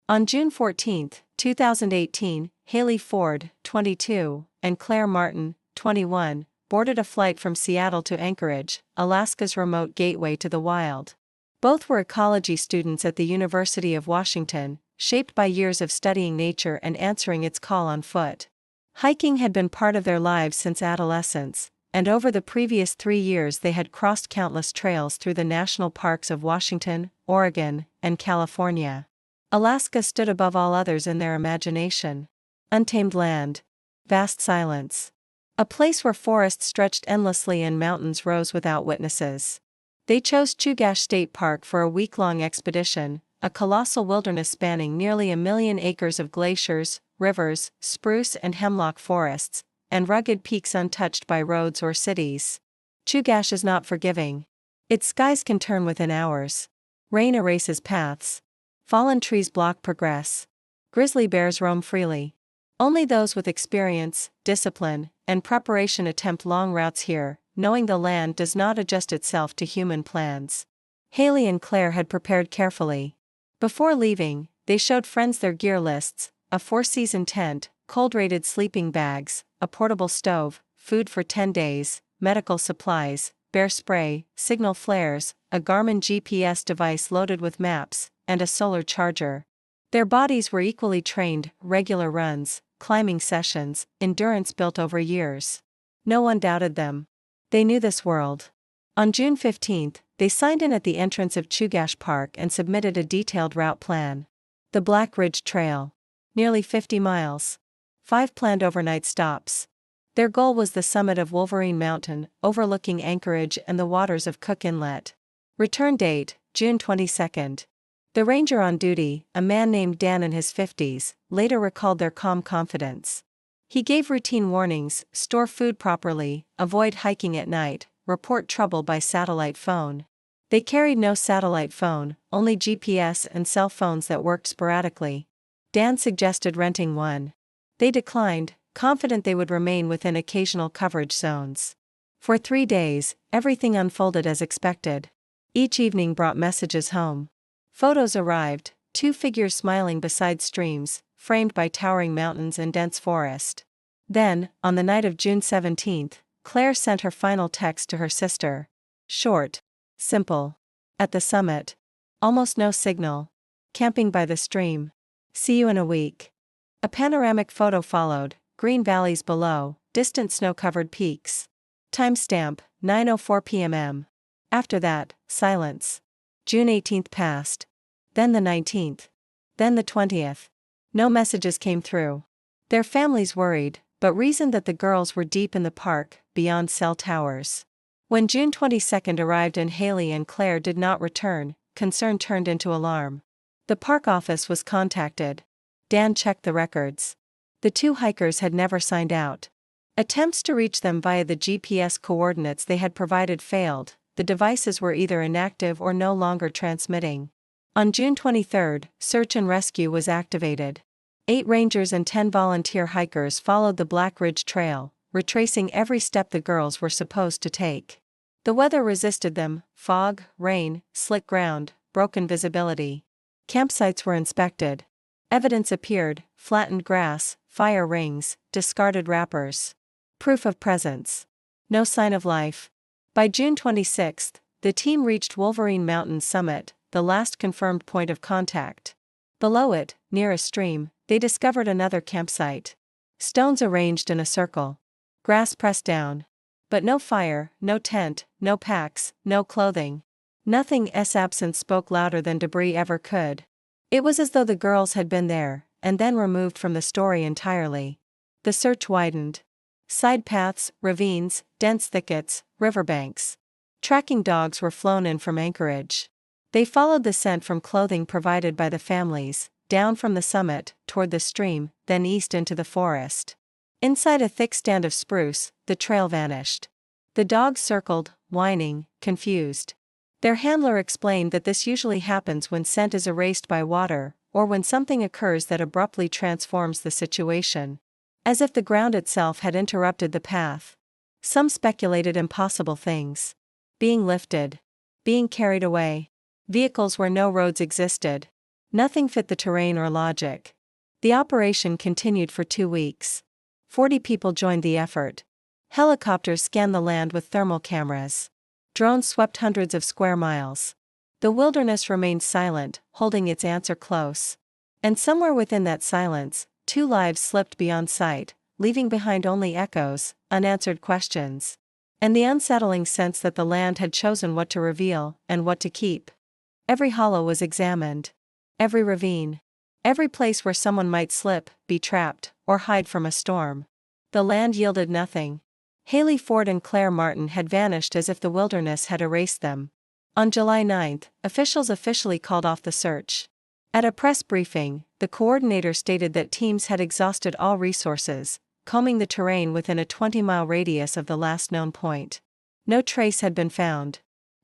On June 14, 2018, Haley Ford, 22, and Claire Martin, 21, boarded a flight from Seattle to Anchorage, Alaska's remote gateway to the wild. Both were ecology students at the University of Washington, shaped by years of studying nature and answering its call on foot. Hiking had been part of their lives since adolescence, and over the previous 3 years they had crossed countless trails through the national parks of Washington, Oregon, and California. Alaska stood above all others in their imagination. Untamed land. Vast silence. A place where forests stretched endlessly and mountains rose without witnesses. They chose Chugach State Park for a week-long expedition, a colossal wilderness spanning nearly 1 million acres of glaciers, rivers, spruce and hemlock forests, and rugged peaks untouched by roads or cities. Chugach is not forgiving. Its skies can turn within hours. Rain erases paths. Fallen trees block progress. Grizzly bears roam freely. Only those with experience, discipline, and preparation attempt long routes here, knowing the land does not adjust itself to human plans. Haley and Claire had prepared carefully. Before leaving, they showed friends their gear lists: a 4-season tent, cold-rated sleeping bags, a portable stove, food for 10 days, medical supplies, bear spray, signal flares, a Garmin GPS device loaded with maps, and a solar charger. Their bodies were equally trained: regular runs, climbing sessions, endurance built over years. No one doubted them. They knew this world. On June 15, they signed in at the entrance of Chugach Park and submitted a detailed route plan. The Black Ridge Trail. Nearly 50 miles. 5 planned overnight stops. Their goal was the summit of Wolverine Mountain, overlooking Anchorage and the waters of Cook Inlet. Return date, June 22. The ranger on duty, a man named Dan in his 50s, later recalled their calm confidence. He gave routine warnings: store food properly, avoid hiking at night, report trouble by satellite phone. They carried no satellite phone, only GPS and cell phones that worked sporadically. Dan suggested renting one. They declined, confident they would remain within occasional coverage zones. For 3 days, everything unfolded as expected. Each evening brought messages home. Photos arrived: 2 figures smiling beside streams, framed by towering mountains and dense forest. Then, on the night of June 17, Claire sent her final text to her sister. Short. Simple. At the summit. Almost no signal. Camping by the stream. See you in a week. A panoramic photo followed: green valleys below, distant snow-covered peaks. Timestamp, 9:04 p.m. After that, silence. June 18 passed. Then the 19th. Then the 20th. No messages came through. Their families worried, but reasoned that the girls were deep in the park, beyond cell towers. When June 22 arrived and Haley and Claire did not return, concern turned into alarm. The park office was contacted. Dan checked the records. The 2 hikers had never signed out. Attempts to reach them via the GPS coordinates they had provided failed. The devices were either inactive or no longer transmitting. On June 23, search and rescue was activated. 8 rangers and 10 volunteer hikers followed the Black Ridge Trail, retracing every step the girls were supposed to take. The weather resisted them: fog, rain, slick ground, broken visibility. Campsites were inspected. Evidence appeared: flattened grass, fire rings, discarded wrappers. Proof of presence. No sign of life. By June 26, the team reached Wolverine Mountain summit, the last confirmed point of contact. Below it, near a stream, they discovered another campsite. Stones arranged in a circle. Grass pressed down. But no fire, no tent, no packs, no clothing. Nothing's absence spoke louder than debris ever could. It was as though the girls had been there, and then removed from the story entirely. The search widened. Side paths, ravines, dense thickets, riverbanks. Tracking dogs were flown in from Anchorage. They followed the scent from clothing provided by the families, down from the summit, toward the stream, then east into the forest. Inside a thick stand of spruce, the trail vanished. The dogs circled, whining, confused. Their handler explained that this usually happens when scent is erased by water, or when something occurs that abruptly transforms the situation. As if the ground itself had interrupted the path. Some speculated impossible things. Being lifted. Being carried away. Vehicles where no roads existed. Nothing fit the terrain or logic. The operation continued for 2 weeks. 40 people joined the effort. Helicopters scanned the land with thermal cameras. Drones swept hundreds of square miles. The wilderness remained silent, holding its answer close. And somewhere within that silence, 2 lives slipped beyond sight, leaving behind only echoes, unanswered questions, and the unsettling sense that the land had chosen what to reveal and what to keep. Every hollow was examined. Every ravine. Every place where someone might slip, be trapped, or hide from a storm. The land yielded nothing. Haley Ford and Claire Martin had vanished as if the wilderness had erased them. On July 9, officials officially called off the search. At a press briefing, the coordinator stated that teams had exhausted all resources, combing the terrain within a 20-mile radius of the last known point. No trace had been found.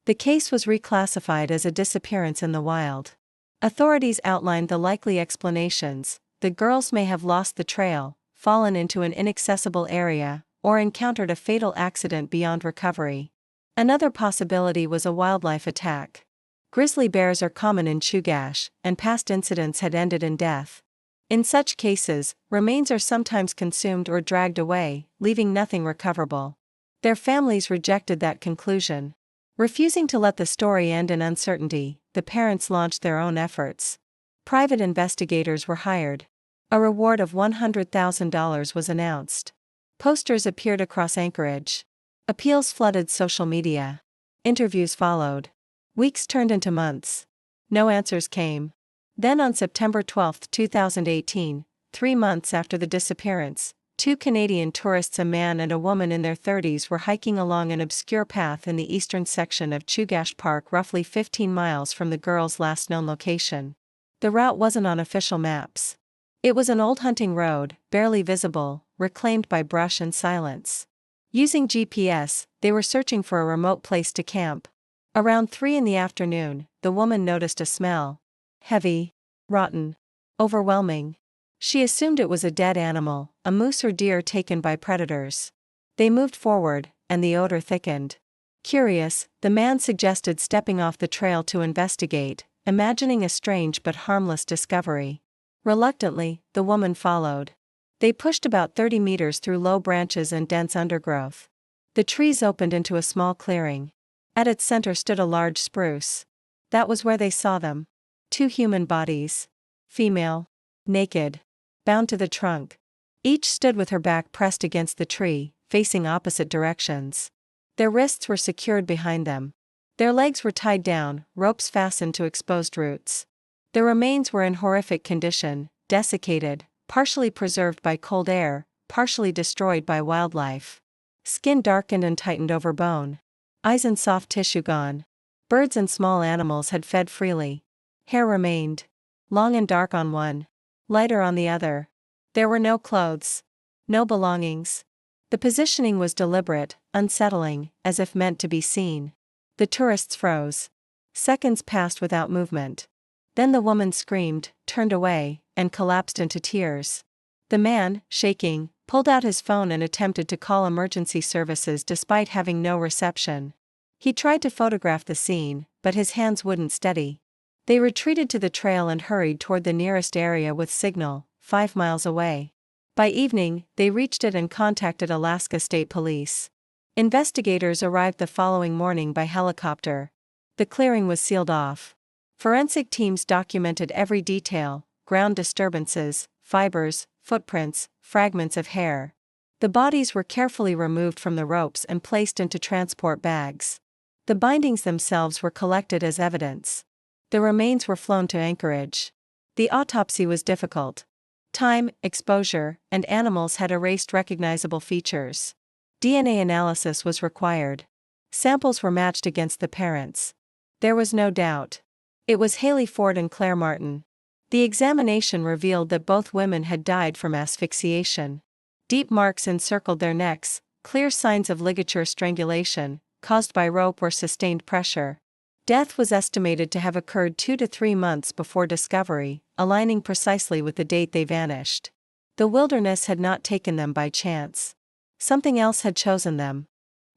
The case was reclassified as a disappearance in the wild. Authorities outlined the likely explanations: the girls may have lost the trail, fallen into an inaccessible area, or encountered a fatal accident beyond recovery. Another possibility was a wildlife attack. Grizzly bears are common in Chugach, and past incidents had ended in death. In such cases, remains are sometimes consumed or dragged away, leaving nothing recoverable. Their families rejected that conclusion. Refusing to let the story end in uncertainty, the parents launched their own efforts. Private investigators were hired. A reward of $100,000 was announced. Posters appeared across Anchorage. Appeals flooded social media. Interviews followed. Weeks turned into months. No answers came. Then on September 12, 2018, 3 months after the disappearance, 2 Canadian tourists, a man and a woman in their 30s, were hiking along an obscure path in the eastern section of Chugach Park, roughly 15 miles from the girls' last known location. The route wasn't on official maps. It was an old hunting road, barely visible, reclaimed by brush and silence. Using GPS, they were searching for a remote place to camp. Around 3 in the afternoon, the woman noticed a smell. Heavy, rotten, overwhelming. She assumed it was a dead animal, a moose or deer taken by predators. They moved forward, and the odor thickened. Curious, the man suggested stepping off the trail to investigate, imagining a strange but harmless discovery. Reluctantly, the woman followed. They pushed about 30 meters through low branches and dense undergrowth. The trees opened into a small clearing. At its center stood a large spruce. That was where they saw them. 2 human bodies. Female. Naked. Bound to the trunk. Each stood with her back pressed against the tree, facing opposite directions. Their wrists were secured behind them. Their legs were tied down, ropes fastened to exposed roots. The remains were in horrific condition, desiccated, partially preserved by cold air, partially destroyed by wildlife. Skin darkened and tightened over bone. Eyes and soft tissue gone. Birds and small animals had fed freely. Hair remained. Long and dark on one. Lighter on the other. There were no clothes. No belongings. The positioning was deliberate, unsettling, as if meant to be seen. The tourists froze. Seconds passed without movement. Then the woman screamed, turned away, and collapsed into tears. The man, shaking, pulled out his phone and attempted to call emergency services despite having no reception. He tried to photograph the scene, but his hands wouldn't steady. They retreated to the trail and hurried toward the nearest area with signal, 5 miles away. By evening, they reached it and contacted Alaska State Police. Investigators arrived the following morning by helicopter. The clearing was sealed off. Forensic teams documented every detail: ground disturbances, fibers, footprints, fragments of hair. The bodies were carefully removed from the ropes and placed into transport bags. The bindings themselves were collected as evidence. The remains were flown to Anchorage. The autopsy was difficult. Time, exposure, and animals had erased recognizable features. DNA analysis was required. Samples were matched against the parents. There was no doubt. It was Haley Ford and Claire Martin. The examination revealed that both women had died from asphyxiation. Deep marks encircled their necks, clear signs of ligature strangulation, caused by rope or sustained pressure. Death was estimated to have occurred 2 to 3 months before discovery, aligning precisely with the date they vanished. The wilderness had not taken them by chance. Something else had chosen them.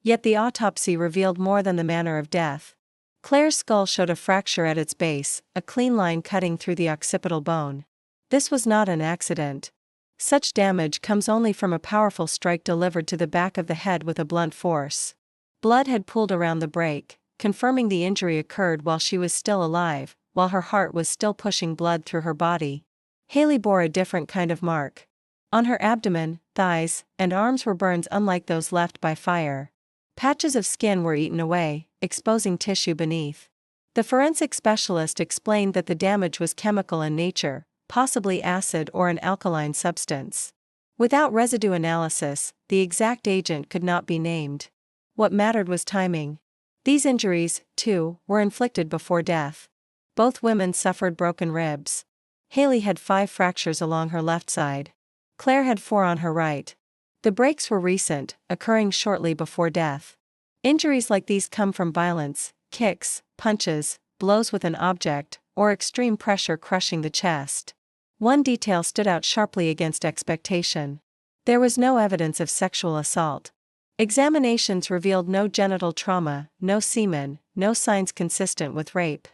Yet the autopsy revealed more than the manner of death. Claire's skull showed a fracture at its base, a clean line cutting through the occipital bone. This was not an accident. Such damage comes only from a powerful strike delivered to the back of the head with a blunt force. Blood had pooled around the break, confirming the injury occurred while she was still alive, while her heart was still pushing blood through her body. Haley bore a different kind of mark. On her abdomen, thighs, and arms were burns unlike those left by fire. Patches of skin were eaten away, exposing tissue beneath. The forensic specialist explained that the damage was chemical in nature, possibly acid or an alkaline substance. Without residue analysis, the exact agent could not be named. What mattered was timing. These injuries, too, were inflicted before death. Both women suffered broken ribs. Haley had 5 fractures along her left side. Claire had 4 on her right. The breaks were recent, occurring shortly before death. Injuries like these come from violence, kicks, punches, blows with an object, or extreme pressure crushing the chest. One detail stood out sharply against expectation. There was no evidence of sexual assault. Examinations revealed no genital trauma, no semen, no signs consistent with rape.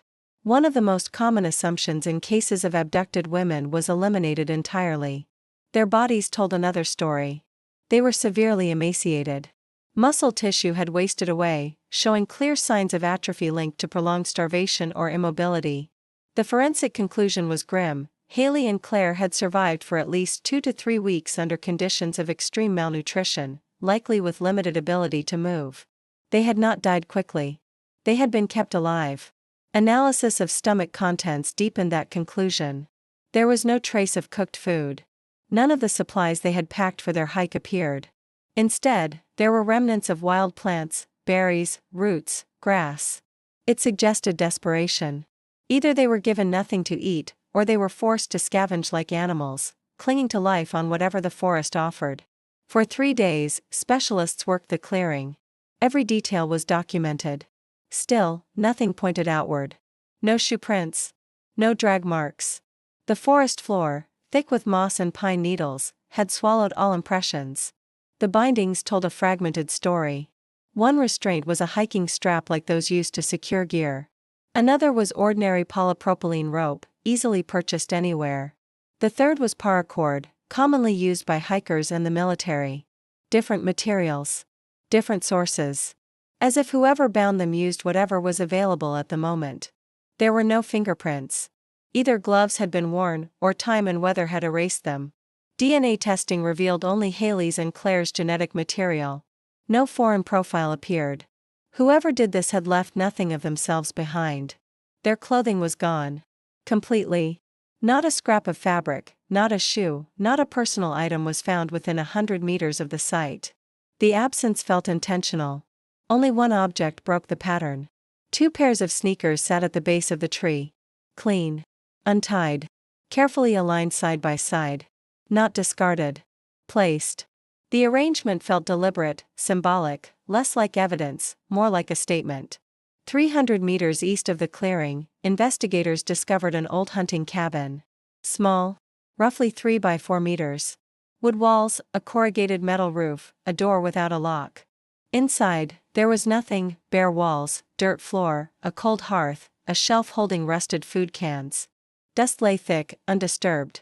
One of the most common assumptions in cases of abducted women was eliminated entirely. Their bodies told another story. They were severely emaciated. Muscle tissue had wasted away, showing clear signs of atrophy linked to prolonged starvation or immobility. The forensic conclusion was grim. Haley and Claire had survived for at least 2 to 3 weeks under conditions of extreme malnutrition, likely with limited ability to move. They had not died quickly. They had been kept alive. Analysis of stomach contents deepened that conclusion. There was no trace of cooked food. None of the supplies they had packed for their hike appeared. Instead, there were remnants of wild plants, berries, roots, grass. It suggested desperation. Either they were given nothing to eat, or they were forced to scavenge like animals, clinging to life on whatever the forest offered. For 3 days, specialists worked the clearing. Every detail was documented. Still, nothing pointed outward. No shoe prints. No drag marks. The forest floor, thick with moss and pine needles, had swallowed all impressions. The bindings told a fragmented story. One restraint was a hiking strap like those used to secure gear. Another was ordinary polypropylene rope, easily purchased anywhere. The third was paracord, commonly used by hikers and the military. Different materials. Different sources. As if whoever bound them used whatever was available at the moment. There were no fingerprints. Either gloves had been worn, or time and weather had erased them. DNA testing revealed only Haley's and Claire's genetic material. No foreign profile appeared. Whoever did this had left nothing of themselves behind. Their clothing was gone. Completely. Not a scrap of fabric, not a shoe, not a personal item was found within 100 meters of the site. The absence felt intentional. Only one object broke the pattern. 2 pairs of sneakers sat at the base of the tree. Clean. Untied. Carefully aligned side by side. Not discarded. Placed. The arrangement felt deliberate, symbolic, less like evidence, more like a statement. 300 meters east of the clearing, investigators discovered an old hunting cabin. Small. Roughly 3 by 4 meters. Wood walls, a corrugated metal roof, a door without a lock. Inside, there was nothing, bare walls, dirt floor, a cold hearth, a shelf holding rusted food cans. Dust lay thick, undisturbed.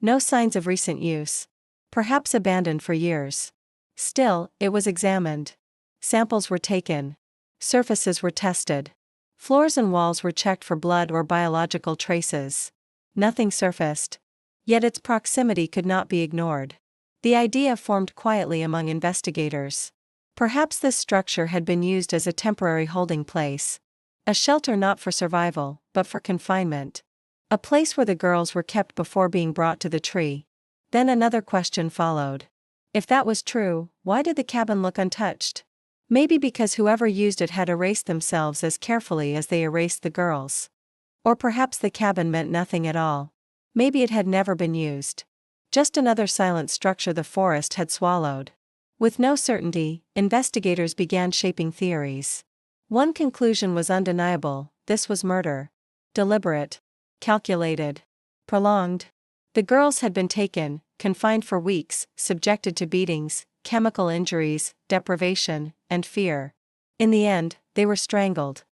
No signs of recent use. Perhaps abandoned for years. Still, it was examined. Samples were taken. Surfaces were tested. Floors and walls were checked for blood or biological traces. Nothing surfaced. Yet its proximity could not be ignored. The idea formed quietly among investigators. Perhaps this structure had been used as a temporary holding place. A shelter not for survival, but for confinement. A place where the girls were kept before being brought to the tree. Then another question followed. If that was true, why did the cabin look untouched? Maybe because whoever used it had erased themselves as carefully as they erased the girls. Or perhaps the cabin meant nothing at all. Maybe it had never been used. Just another silent structure the forest had swallowed. With no certainty, investigators began shaping theories. One conclusion was undeniable: this was murder. Deliberate. Calculated. Prolonged. The girls had been taken, confined for weeks, subjected to beatings, chemical injuries, deprivation, and fear. In the end, they were strangled.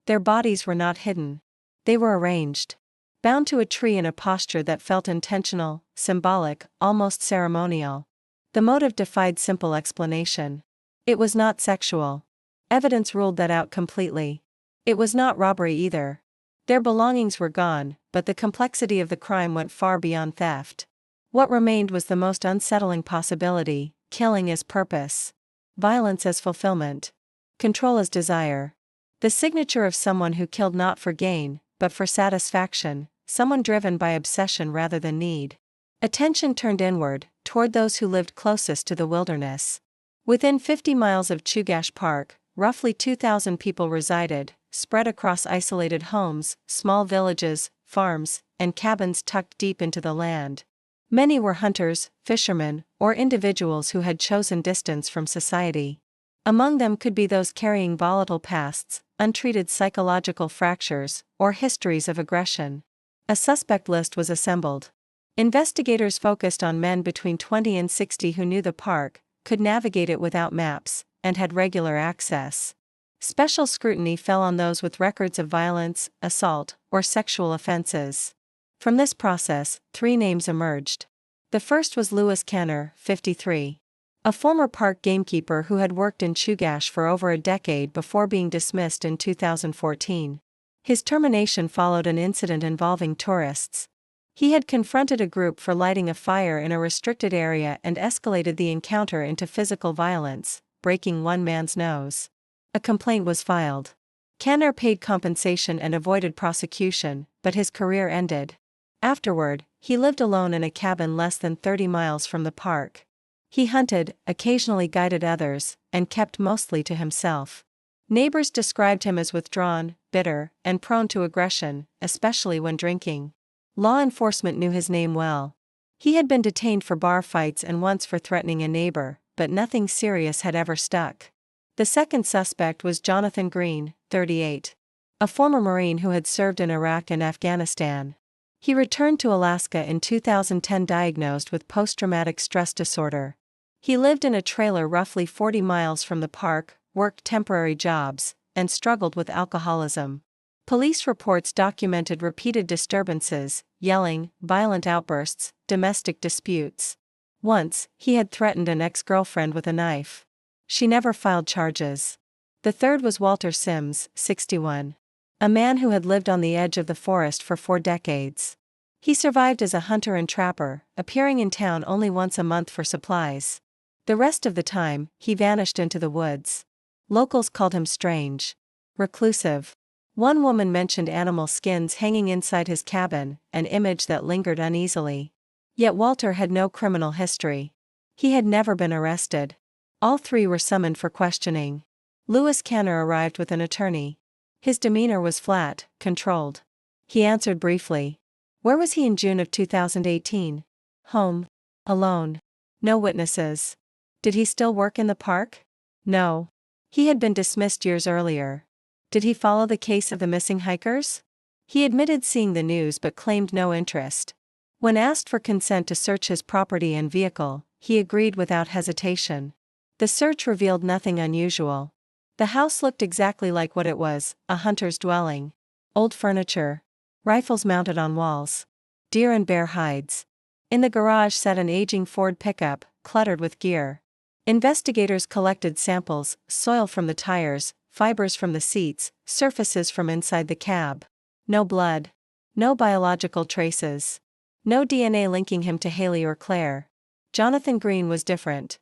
Their bodies were not hidden. They were arranged. Bound to a tree in a posture that felt intentional, symbolic, almost ceremonial. The motive defied simple explanation. It was not sexual. Evidence ruled that out completely. It was not robbery either. Their belongings were gone, but the complexity of the crime went far beyond theft. What remained was the most unsettling possibility: killing as purpose. Violence as fulfillment. Control as desire. The signature of someone who killed not for gain, but for satisfaction, someone driven by obsession rather than need. Attention turned inward, toward those who lived closest to the wilderness. Within 50 miles of Chugach Park, roughly 2,000 people resided, spread across isolated homes, small villages, farms, and cabins tucked deep into the land. Many were hunters, fishermen, or individuals who had chosen distance from society. Among them could be those carrying volatile pasts, untreated psychological fractures, or histories of aggression. A suspect list was assembled. Investigators focused on men between 20 and 60 who knew the park, could navigate it without maps, and had regular access. Special scrutiny fell on those with records of violence, assault, or sexual offenses. From this process, 3 names emerged. The first was Louis Canner, 53. A former park gamekeeper who had worked in Chugach for over a decade before being dismissed in 2014. His termination followed an incident involving tourists. He had confronted a group for lighting a fire in a restricted area and escalated the encounter into physical violence, breaking one man's nose. A complaint was filed. Canner paid compensation and avoided prosecution, but his career ended. Afterward, he lived alone in a cabin less than 30 miles from the park. He hunted, occasionally guided others, and kept mostly to himself. Neighbors described him as withdrawn, bitter, and prone to aggression, especially when drinking. Law enforcement knew his name well. He had been detained for bar fights and once for threatening a neighbor, but nothing serious had ever stuck. The second suspect was Jonathan Green, 38. A former Marine who had served in Iraq and Afghanistan. He returned to Alaska in 2010 diagnosed with post-traumatic stress disorder. He lived in a trailer roughly 40 miles from the park, worked temporary jobs, and struggled with alcoholism. Police reports documented repeated disturbances, yelling, violent outbursts, domestic disputes. Once, he had threatened an ex-girlfriend with a knife. She never filed charges. The third was Walter Sims, 61. A man who had lived on the edge of the forest for 4 decades. He survived as a hunter and trapper, appearing in town only once a month for supplies. The rest of the time, he vanished into the woods. Locals called him strange. Reclusive. One woman mentioned animal skins hanging inside his cabin, an image that lingered uneasily. Yet Walter had no criminal history. He had never been arrested. All 3 were summoned for questioning. Louis Canner arrived with an attorney. His demeanor was flat, controlled. He answered briefly. Where was he in June of 2018? Home. Alone. No witnesses. Did he still work in the park? No. He had been dismissed years earlier. Did he follow the case of the missing hikers? He admitted seeing the news but claimed no interest. When asked for consent to search his property and vehicle, he agreed without hesitation. The search revealed nothing unusual. The house looked exactly like what it was, a hunter's dwelling. Old furniture. Rifles mounted on walls. Deer and bear hides. In the garage sat an aging Ford pickup, cluttered with gear. Investigators collected samples, soil from the tires, fibers from the seats, surfaces from inside the cab. No blood. No biological traces. No DNA linking him to Haley or Claire. Jonathan Green was different.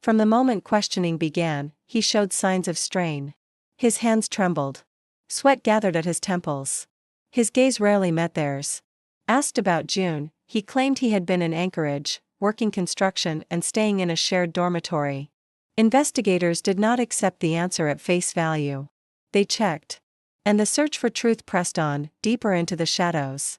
From the moment questioning began, he showed signs of strain. His hands trembled. Sweat gathered at his temples. His gaze rarely met theirs. Asked about June, he claimed he had been in Anchorage, working construction and staying in a shared dormitory. Investigators did not accept the answer at face value. They checked. And the search for truth pressed on, deeper into the shadows.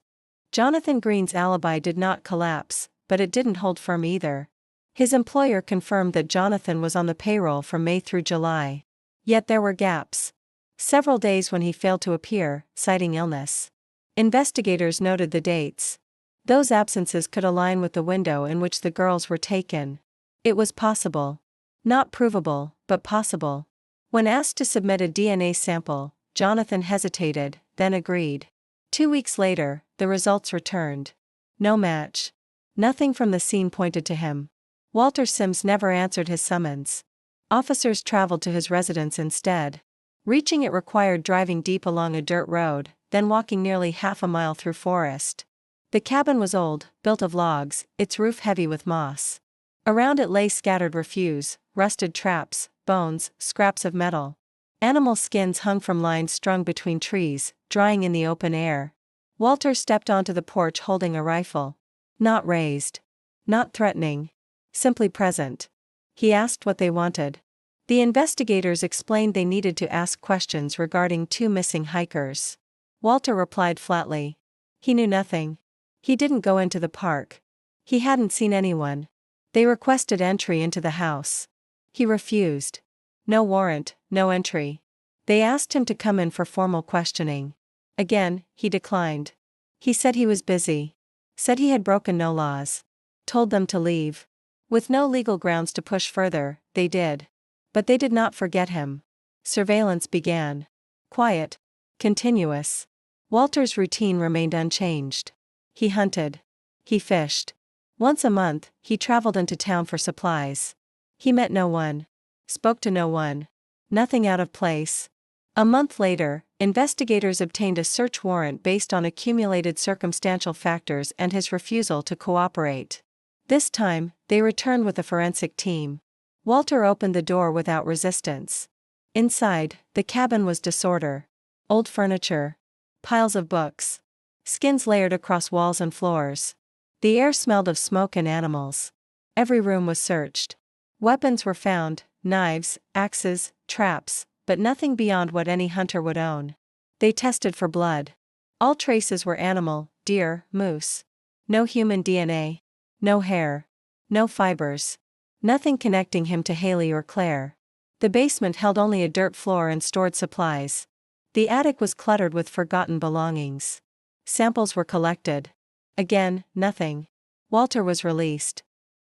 Jonathan Green's alibi did not collapse, but it didn't hold firm either. His employer confirmed that Jonathan was on the payroll from May through July. Yet there were gaps. Several days when he failed to appear, citing illness. Investigators noted the dates. Those absences could align with the window in which the girls were taken. It was possible. Not provable, but possible. When asked to submit a DNA sample, Jonathan hesitated, then agreed. 2 weeks later, the results returned. No match. Nothing from the scene pointed to him. Walter Sims never answered his summons. Officers traveled to his residence instead. Reaching it required driving deep along a dirt road, then walking nearly half a mile through forest. The cabin was old, built of logs, its roof heavy with moss. Around it lay scattered refuse, rusted traps, bones, scraps of metal. Animal skins hung from lines strung between trees, drying in the open air. Walter stepped onto the porch holding a rifle. Not raised. Not threatening. Simply present. He asked what they wanted. The investigators explained they needed to ask questions regarding 2 missing hikers. Walter replied flatly. He knew nothing. He didn't go into the park. He hadn't seen anyone. They requested entry into the house. He refused. No warrant, no entry. They asked him to come in for formal questioning. Again, he declined. He said he was busy. Said he had broken no laws. Told them to leave. With no legal grounds to push further, they did. But they did not forget him. Surveillance began. Quiet. Continuous. Walter's routine remained unchanged. He hunted. He fished. Once a month, he traveled into town for supplies. He met no one. Spoke to no one. Nothing out of place. A month later, investigators obtained a search warrant based on accumulated circumstantial factors and his refusal to cooperate. This time, they returned with a forensic team. Walter opened the door without resistance. Inside, the cabin was disorder. Old furniture. Piles of books. Skins layered across walls and floors. The air smelled of smoke and animals. Every room was searched. Weapons were found, knives, axes, traps, but nothing beyond what any hunter would own. They tested for blood. All traces were animal, deer, moose. No human DNA. No hair. No fibers. Nothing connecting him to Haley or Claire. The basement held only a dirt floor and stored supplies. The attic was cluttered with forgotten belongings. Samples were collected. Again, nothing. Walter was released.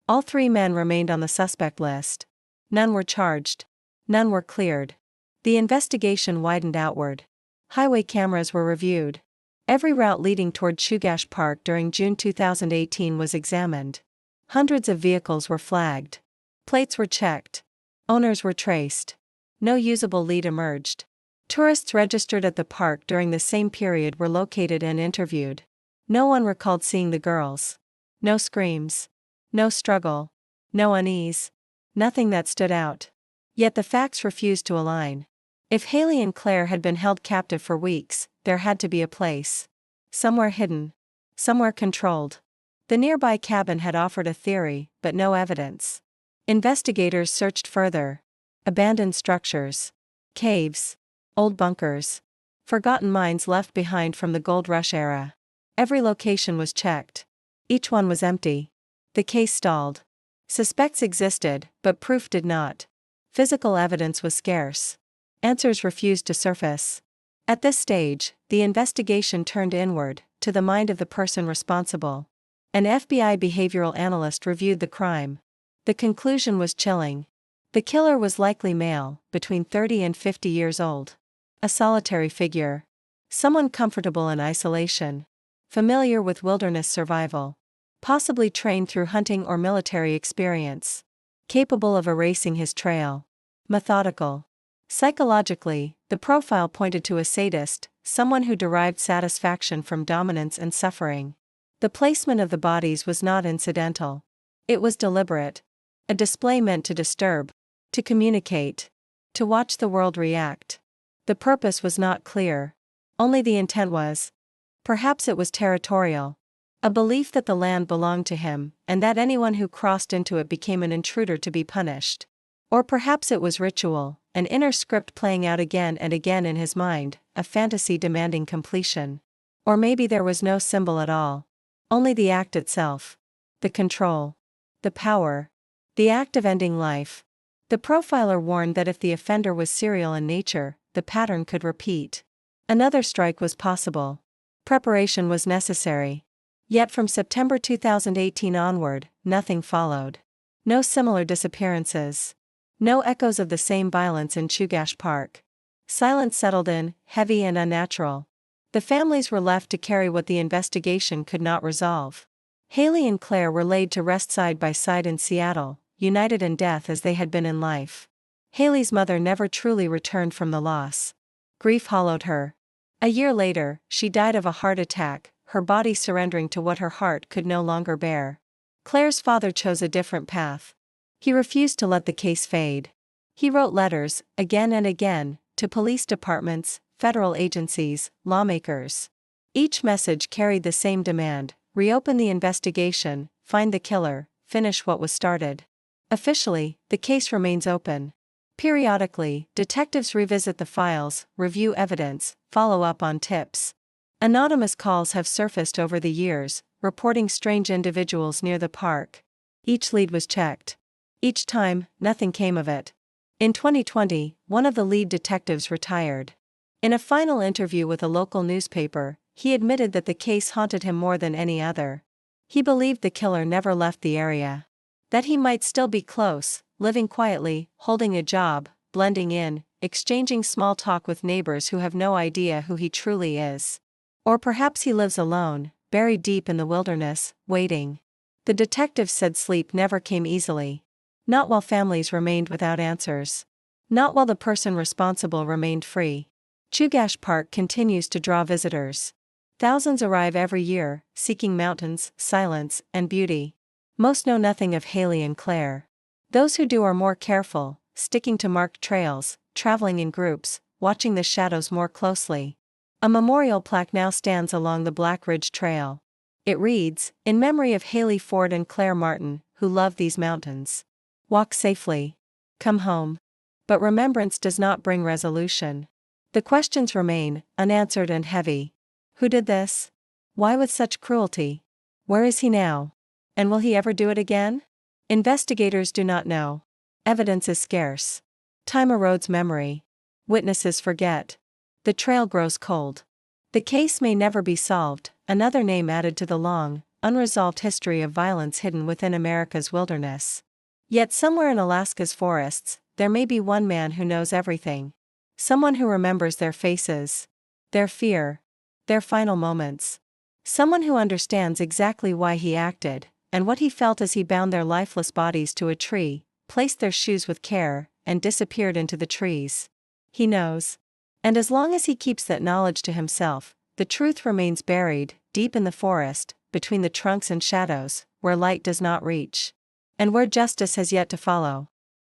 All 3 men remained on the suspect list. None were charged. None were cleared. The investigation widened outward. Highway cameras were reviewed. Every route leading toward Chugach Park during June 2018 was examined. Hundreds of vehicles were flagged. Plates were checked. Owners were traced. No usable lead emerged. Tourists registered at the park during the same period were located and interviewed. No one recalled seeing the girls. No screams. No struggle. No unease. Nothing that stood out. Yet the facts refused to align. If Haley and Claire had been held captive for weeks, there had to be a place. Somewhere hidden. Somewhere controlled. The nearby cabin had offered a theory, but no evidence. Investigators searched further. Abandoned structures. Caves. Old bunkers. Forgotten mines left behind from the gold rush era. Every location was checked. Each one was empty. The case stalled. Suspects existed, but proof did not. Physical evidence was scarce. Answers refused to surface. At this stage, the investigation turned inward, to the mind of the person responsible. An FBI behavioral analyst reviewed the crime. The conclusion was chilling. The killer was likely male, between 30 and 50 years old. A solitary figure. Someone comfortable in isolation. Familiar with wilderness survival. Possibly trained through hunting or military experience. Capable of erasing his trail. Methodical. Psychologically, the profile pointed to a sadist, someone who derived satisfaction from dominance and suffering. The placement of the bodies was not incidental. It was deliberate. A display meant to disturb. To communicate. To watch the world react. The purpose was not clear. Only the intent was. Perhaps it was territorial. A belief that the land belonged to him, and that anyone who crossed into it became an intruder to be punished. Or perhaps it was ritual, an inner script playing out again and again in his mind, a fantasy demanding completion. Or maybe there was no symbol at all. Only the act itself. The control. The power. The act of ending life. The profiler warned that if the offender was serial in nature, the pattern could repeat. Another strike was possible. Preparation was necessary. Yet from September 2018 onward, nothing followed. No similar disappearances. No echoes of the same violence in Chugach Park. Silence settled in, heavy and unnatural. The families were left to carry what the investigation could not resolve. Haley and Claire were laid to rest side by side in Seattle, united in death as they had been in life. Haley's mother never truly returned from the loss. Grief hollowed her. A year later, she died of a heart attack, her body surrendering to what her heart could no longer bear. Claire's father chose a different path. He refused to let the case fade. He wrote letters, again and again, to police departments, federal agencies, lawmakers. Each message carried the same demand: reopen the investigation, find the killer, finish what was started. Officially, the case remains open. Periodically, detectives revisit the files, review evidence, follow up on tips. Anonymous calls have surfaced over the years, reporting strange individuals near the park. Each lead was checked. Each time, nothing came of it. In 2020, one of the lead detectives retired. In a final interview with a local newspaper, he admitted that the case haunted him more than any other. He believed the killer never left the area. That he might still be close, living quietly, holding a job, blending in, exchanging small talk with neighbors who have no idea who he truly is. Or perhaps he lives alone, buried deep in the wilderness, waiting. The detective said sleep never came easily. Not while families remained without answers. Not while the person responsible remained free. Chugach Park continues to draw visitors. Thousands arrive every year, seeking mountains, silence, and beauty. Most know nothing of Haley and Claire. Those who do are more careful, sticking to marked trails, traveling in groups, watching the shadows more closely. A memorial plaque now stands along the Black Ridge Trail. It reads, "In memory of Haley Ford and Claire Martin, who loved these mountains. Walk safely. Come home." But remembrance does not bring resolution. The questions remain, unanswered and heavy. Who did this? Why with such cruelty? Where is he now? And will he ever do it again? Investigators do not know. Evidence is scarce. Time erodes memory. Witnesses forget. The trail grows cold. The case may never be solved, another name added to the long, unresolved history of violence hidden within America's wilderness. Yet somewhere in Alaska's forests, there may be one man who knows everything. Someone who remembers their faces, their fear, their final moments. Someone who understands exactly why he acted, and what he felt as he bound their lifeless bodies to a tree, placed their shoes with care, and disappeared into the trees. He knows. And as long as he keeps that knowledge to himself, the truth remains buried, deep in the forest, between the trunks and shadows, where light does not reach. And where justice has yet to follow.